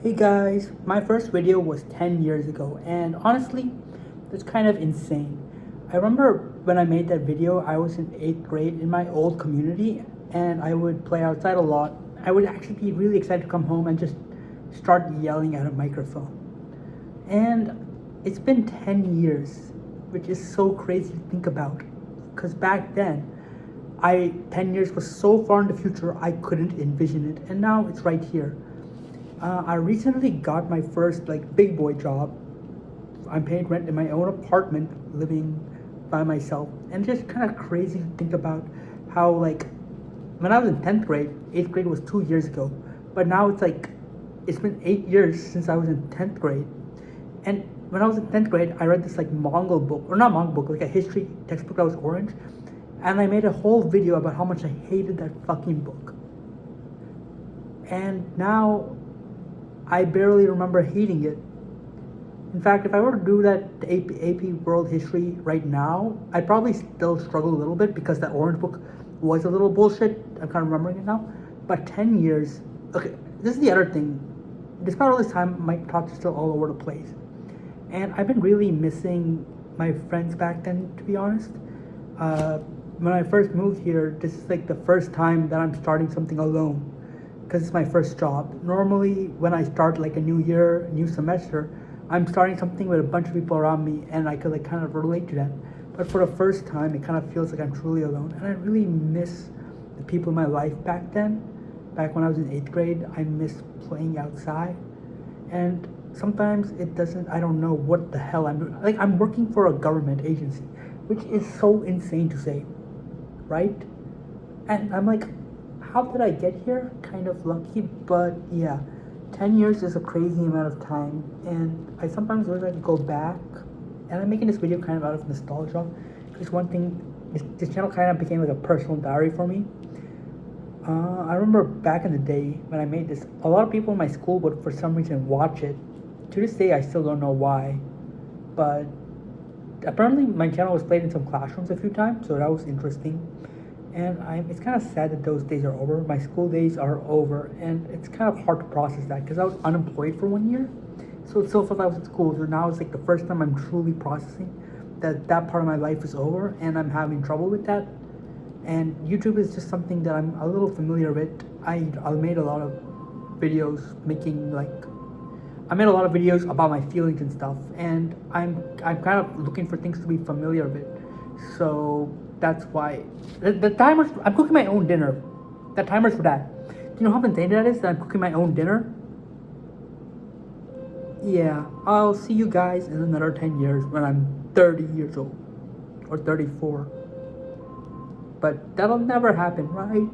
Hey guys, my first video was 10 years ago, and honestly, that's kind of insane. I remember when I made that video, I was in 8th grade in my old community, and I would play outside a lot. I would actually be really excited to come home and just start yelling at a microphone. And it's been 10 years, which is so crazy to think about. Because back then, 10 years was so far in the future, I couldn't envision it, and now it's right here. I recently got my first big boy job. I'm paying rent in my own apartment, living by myself, and just kind of crazy to think about how when I was in 10th grade, 8th grade was 2 years ago, but now it's been 8 years since I was in 10th grade. And when I was in 10th grade, I read this Mongol book, or not Mongol book, like a history textbook that was orange, and I made a whole video about how much I hated that fucking book. And now I barely remember hating it. In fact, if I were to do that AP World History right now, I'd probably still struggle a little bit because that orange book was a little bullshit. I'm kind of remembering it now. But 10 years, okay, this is the other thing. Despite all this time, my thoughts are still all over the place. And I've been really missing my friends back then, to be honest. When I first moved here, this is the first time that I'm starting something alone because it's my first job. Normally, when I start a new year, new semester, I'm starting something with a bunch of people around me, and I could kind of relate to that. But for the first time, it kind of feels like I'm truly alone, and I really miss the people in my life back then. Back when I was in 8th grade, I miss playing outside, and sometimes it doesn't. I don't know what the hell I'm doing. I'm working for a government agency, which is so insane to say, right? And I'm how did I get here? Kind of lucky, but yeah, 10 years is a crazy amount of time, and I sometimes wish I could go back. And I'm making this video kind of out of nostalgia, because one thing, this channel kind of became a personal diary for me. I remember back in the day when I made this, a lot of people in my school would for some reason watch it. To this day, I still don't know why, but apparently my channel was played in some classrooms a few times, so that was interesting. And it's kind of sad that those days are over. My school days are over, and it's kind of hard to process that because I was unemployed for 1 year. So it still felt like I was at school. So now it's the first time I'm truly processing that part of my life is over, and I'm having trouble with that. And YouTube is just something that I'm a little familiar with. I made a lot of videos I made a lot of videos about my feelings and stuff, and I'm kind of looking for things to be familiar with. So that's why the timers. I'm cooking my own dinner. The timer's for that. Do you know how insane that is? That I'm cooking my own dinner. Yeah, I'll see you guys in another 10 years when I'm 30 years old or 34. But that'll never happen, right?